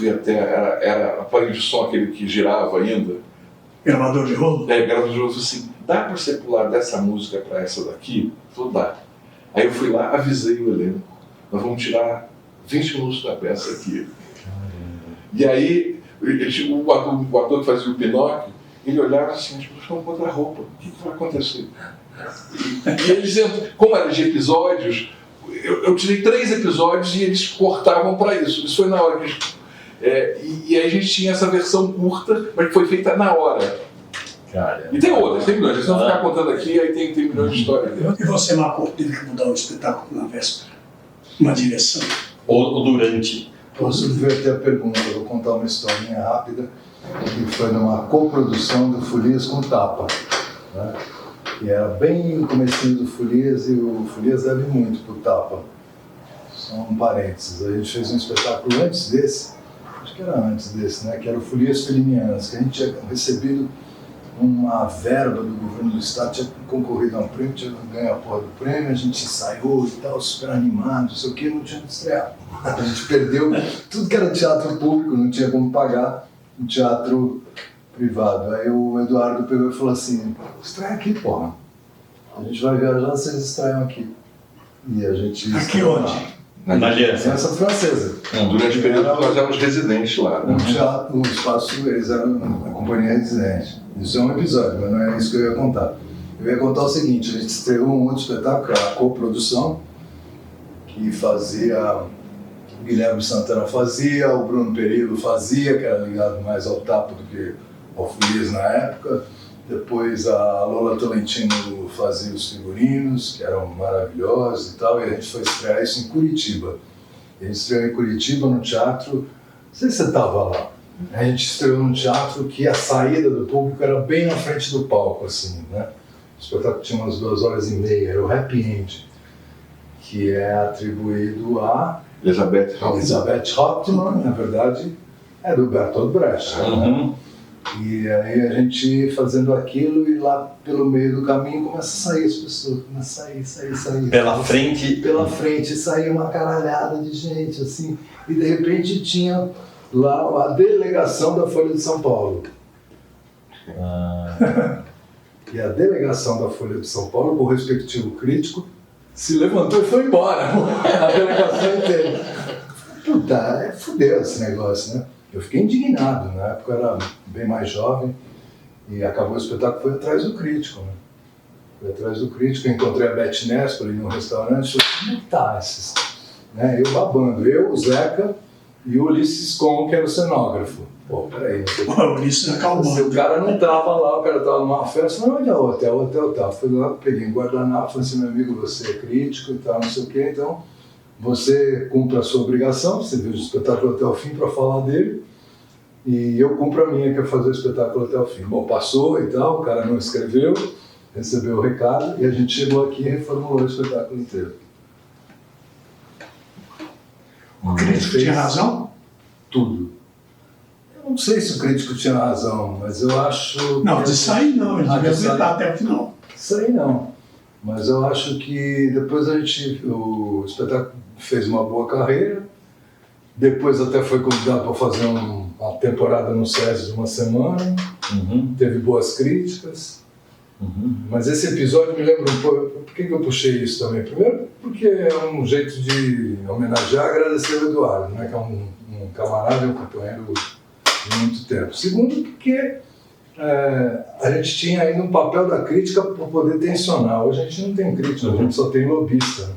fui até, era aparelho de som aquele que girava ainda. Gravador de rolo? Gravador de rolo. Eu falei assim, dá para você pular dessa música para essa daqui? Falei, dá. Aí eu fui lá, avisei o elenco, nós vamos tirar 20 minutos da peça aqui. E aí, o ator que fazia o Pinóquio, ele olhava assim, as pessoas estão contra a roupa, o que vai acontecer? E eles dizendo, como era de episódios, eu tirei 3 episódios e eles cortavam para isso. Isso foi na hora que eles... e aí a gente tinha essa versão curta, mas que foi feita na hora. Caramba. E tem outras, tem milhões. Se não ficar contando aqui, aí tem milhões de histórias. E você, Marco, teve que mudar o espetáculo na véspera? Uma direção? Ou durante? Posso inverter a pergunta, eu vou contar uma historinha rápida, que foi numa coprodução do Folias com o Tapa, né? E era bem no comecinho do Folias, e o Folias deve muito pro Tapa. Só um parênteses, a gente fez um espetáculo antes desse, acho que era antes desse, né? Que era o Folias Felinianas, que a gente tinha recebido uma verba do governo do estado, tinha concorrido a um prêmio, tinha ganho a porra do prêmio, a gente ensaiou e tal, super animado, não sei o que, não tinha que estrear. A gente perdeu tudo que era teatro público, não tinha como pagar um teatro privado. Aí o Eduardo pegou e falou assim, estreia aqui, porra. A gente vai viajar, vocês estreiam aqui. E a gente... Aqui onde? Na direção. Aliança Francesa. Durante o período nós éramos residentes lá. Né? Um teatro, um espaço, eles eram a companhia residente. Isso é um episódio, mas não é isso que eu ia contar. Eu ia contar o seguinte, a gente estreou um outro espetáculo, a coprodução, que fazia, o Guilherme Santana fazia, o Bruno Perillo fazia, que era ligado mais ao Tapa do que ao Folias na época. Depois a Lola Tolentino fazia os figurinos, que eram maravilhosos e tal, e a gente foi estrear isso em Curitiba. A gente estreou em Curitiba, no teatro, não sei se você estava lá. A gente estreou num teatro que a saída do público era bem na frente do palco, assim, né? O espetáculo tinha umas 2h30, era o Happy End, que é atribuído a Elizabeth Hauptmann, na verdade, é do Bertolt Brecht. Né? E aí a gente fazendo aquilo e lá pelo meio do caminho começa a sair as pessoas, começa a sair. Pela frente? Pela frente, saía uma caralhada de gente, assim, e de repente tinha lá a delegação da Folha de São Paulo. E a delegação da Folha de São Paulo, com o respectivo crítico, se levantou e foi embora. A delegação inteira. Puta, fudeu esse negócio, né? Eu fiquei indignado, na época eu era bem mais jovem, e acabou o espetáculo, foi atrás do crítico, né? Fui atrás do crítico, encontrei a Beth Nespoli num restaurante, falei, como é que tá esses? Né? Eu babando, eu, o Zeca e o Ulisses Com, que era o cenógrafo. Pô, peraí. O Ulisses acalmou. O cara não tava lá, o cara tava numa festa, não, onde é o hotel tal. Fui lá, peguei um guardanapo, falei assim, meu amigo, você é crítico e tal, não sei o quê, então você cumpre a sua obrigação, você viu o espetáculo até o fim para falar dele, e eu cumpro a minha, que é fazer o espetáculo até o fim. Bom, passou e tal, o cara não escreveu, recebeu o recado, e a gente chegou aqui e reformulou o espetáculo inteiro. O crítico tinha razão? Tudo. Eu não sei se o crítico tinha razão, mas eu acho... Não, de sair não, ele devia aguentar até o final. Sair não. Mas eu acho que depois o espetáculo fez uma boa carreira, depois até foi convidado para fazer uma temporada no SESI de uma semana, teve boas críticas, mas esse episódio me lembra um pouco, por que eu puxei isso também? Primeiro porque é um jeito de homenagear e agradecer o Eduardo, né, que é um camarada e um companheiro de muito tempo. Segundo porque a gente tinha ainda um papel da crítica para poder tensionar. Hoje a gente não tem crítica, a gente só tem lobista.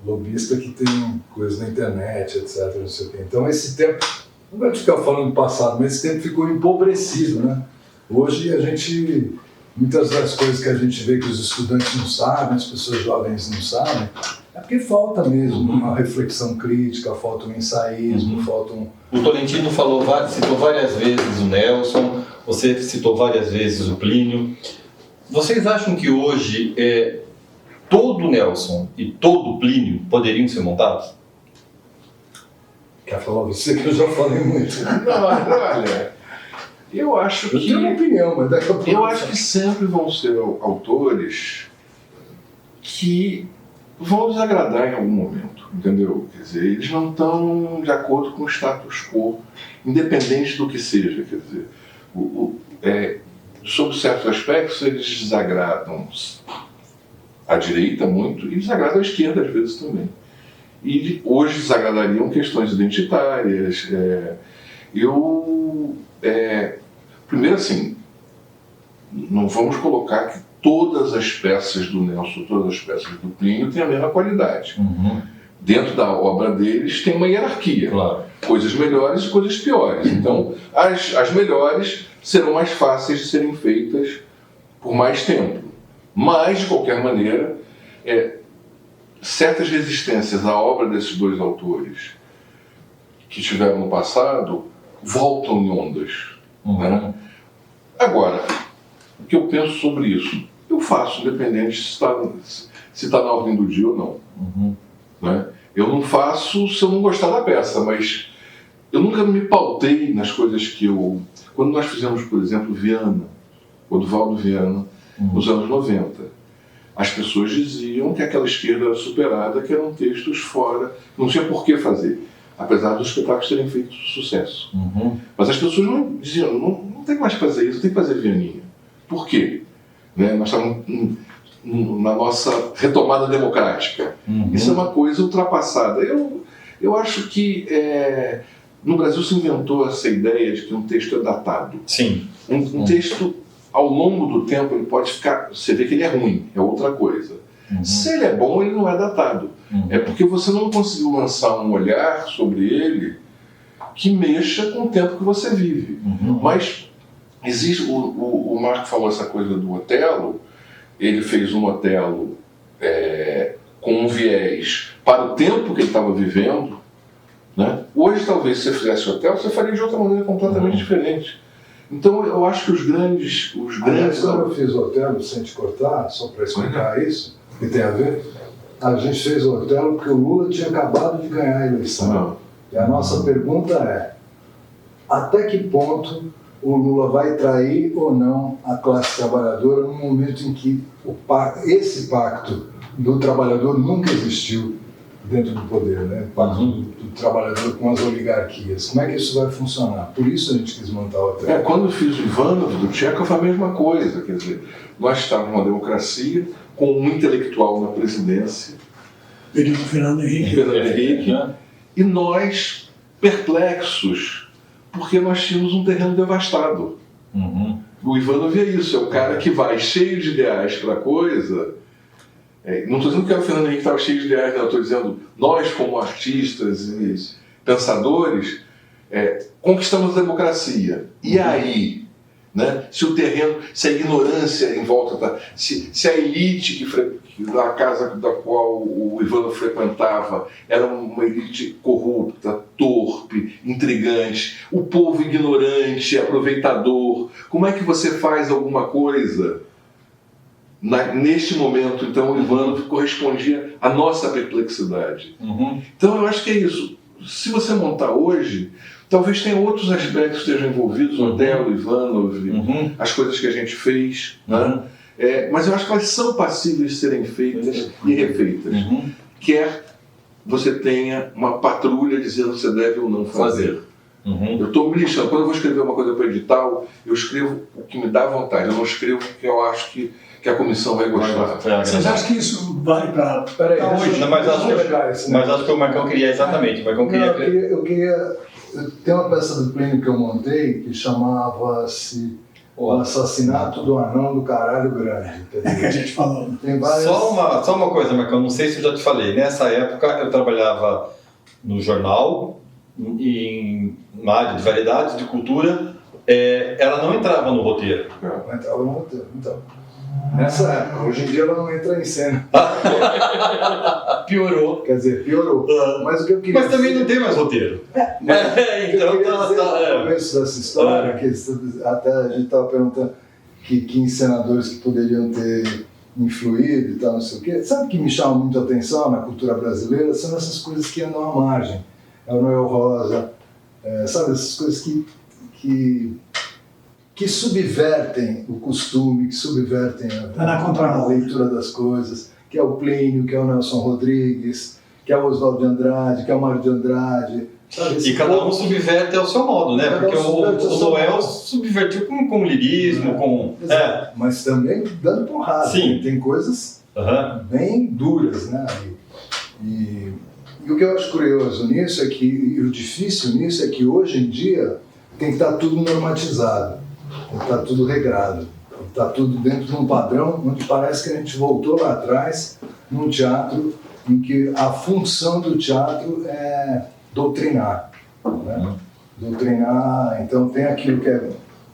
Lobista que tem coisa na internet, etc. Não sei o quê. Então esse tempo, não vai ficar falando do passado, mas esse tempo ficou empobrecido, né? Hoje a gente, muitas das coisas que a gente vê que os estudantes não sabem, as pessoas jovens não sabem, é porque falta mesmo uma reflexão crítica, falta um ensaísmo, falta um... O Tolentino citou várias vezes o Nelson, você citou várias vezes o Plínio. Vocês acham que hoje todo o Nelson e todo o Plínio poderiam ser montados? Quer falar você que eu já falei muito? Não, olha, eu acho que... Eu tenho uma opinião, mas daqui a pouco... Eu acho que sempre vão ser autores que vão desagradar em algum momento, entendeu? Quer dizer, eles não estão de acordo com o status quo, independente do que seja, quer dizer. Sob certos aspectos, eles desagradam a direita muito e desagradam a esquerda às vezes também. E hoje desagradariam questões identitárias. Primeiro assim, não vamos colocar que todas as peças do Nelson, todas as peças do Plínio têm a mesma qualidade. Dentro da obra deles tem uma hierarquia. Claro. Coisas melhores e coisas piores. Então, as melhores serão mais fáceis de serem feitas por mais tempo. Mas, de qualquer maneira, certas resistências à obra desses dois autores que tiveram no passado voltam em ondas. Né? Agora, o que eu penso sobre isso? Eu faço, independente se está na ordem do dia ou não. Né? Eu não faço se eu não gostar da peça, mas eu nunca me pautei nas coisas que eu... Quando nós fizemos, por exemplo, Viana, Oduvaldo Viana, nos anos 90, as pessoas diziam que aquela esquerda era superada, que eram textos fora, não tinha por que fazer, apesar dos espetáculos terem feito sucesso. Mas as pessoas não diziam, não tem mais que fazer isso, tem que fazer Vianinha. Por quê? Né? Nós estávamos na nossa retomada democrática. Isso é uma coisa ultrapassada. Eu acho que no Brasil se inventou essa ideia de que um texto é datado. Sim. Um texto, ao longo do tempo, ele pode ficar... Você vê que ele é ruim, é outra coisa. Se ele é bom, ele não é datado. É porque você não conseguiu lançar um olhar sobre ele que mexa com o tempo que você vive. Mas existe... O Marco falou essa coisa do Otelo. Ele fez um Otelo com um viés para o tempo que ele estava vivendo. Né? Hoje, talvez, se você fizesse Otelo, você faria de outra maneira completamente diferente. Então, eu acho que os grandes... Aliás, quando eu fiz o Otelo, sem te cortar, só para explicar isso, que tem a ver, a gente fez o Otelo porque o Lula tinha acabado de ganhar a eleição. E a nossa pergunta é, até que ponto o Lula vai trair ou não a classe trabalhadora no momento em que esse pacto do trabalhador nunca existiu dentro do poder, né? O pacto do trabalhador com as oligarquias. Como é que isso vai funcionar? Por isso a gente quis montar o Otelo. Quando eu fiz o Ivanov do Tchekhov, a mesma coisa. Quer dizer, nós estávamos numa democracia com um intelectual na presidência, Período Fernando Henrique. E nós perplexos, porque nós tínhamos um terreno devastado. O Ivanov é isso, é o cara que vai cheio de ideais para a coisa. Não estou dizendo que era o Fernando Henrique que estava cheio de ideais, não. Estou dizendo, nós como artistas e pensadores, conquistamos a democracia. E aí? Né? Se o terreno, se a ignorância em volta, se a elite da casa da qual o Ivanov frequentava era uma elite corrupta, torpe, intrigante, o povo ignorante, aproveitador, como é que você faz alguma coisa neste momento? Então o Ivanov correspondia à nossa perplexidade. Então eu acho que é isso. Se você montar hoje, talvez tenha outros aspectos que estejam envolvidos, Otelo, Ivanov, as coisas que a gente fez, né? Mas eu acho que elas são passíveis de serem feitas e refeitas. Quer você tenha uma patrulha dizendo que você deve ou não fazer. Eu estou me lixando. Quando eu vou escrever uma coisa para edital, eu escrevo o que me dá vontade. Eu não escrevo o que eu acho que a comissão vai gostar. Vocês acham que isso vale para hoje? Mas acho que o Marcão queria exatamente. Eu queria... Tem uma peça do Plínio que eu montei que chamava-se O Assassinato do Anão do Caralho Grande. Que a gente falou. Tem várias... Só uma coisa, Marcão, não sei se eu já te falei. Nessa época eu trabalhava no jornal, na área de variedades, de cultura. Ela não entrava no roteiro. Não entrava no roteiro, então. Nessa época, hoje em dia ela não entra em cena. Piorou. Quer dizer, piorou. Mas o que eu queria Mas também não tem mais roteiro. Então no começo dessa história, que até a gente estava perguntando que encenadores que poderiam ter influído e tal, não sei o quê. Sabe o que me chama muito a atenção na cultura brasileira? São essas coisas que andam à margem. É o Noel Rosa, sabe, essas coisas que subvertem o costume, que subvertem a leitura das coisas, que é o Plínio, que é o Nelson Rodrigues, que é o Oswaldo de Andrade, que é o Mário de Andrade. Sabe, E cada um subverte ao seu modo, né? Porque o Noel subvertiu com lirismo, com... Exato. Mas também dando porrada. Sim. Tem coisas bem duras, né? E o que eu acho curioso nisso é que, e o difícil nisso é que hoje em dia tem que estar tudo normatizado, tem que estar tudo regrado, tem que estar tudo dentro de um padrão onde parece que a gente voltou lá atrás num teatro em que a função do teatro é doutrinar, né? Doutrinar, então tem aquilo que é...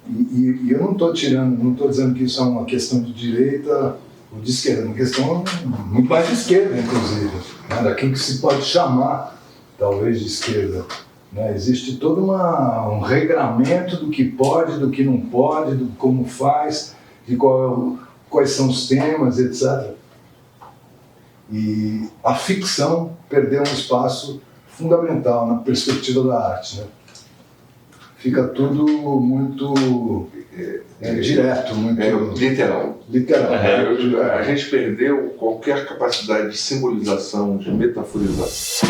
E eu não estou dizendo que isso é uma questão de direita ou de esquerda, é uma questão muito mais de esquerda, inclusive, né? Daquilo que se pode chamar, talvez, de esquerda. Né? Existe todo um regramento do que pode, do que não pode, do como faz, de quais são os temas, etc. E a ficção perdeu um espaço fundamental na perspectiva da arte, né? Fica tudo muito direto, muito literal. A gente perdeu qualquer capacidade de simbolização, de metaforização.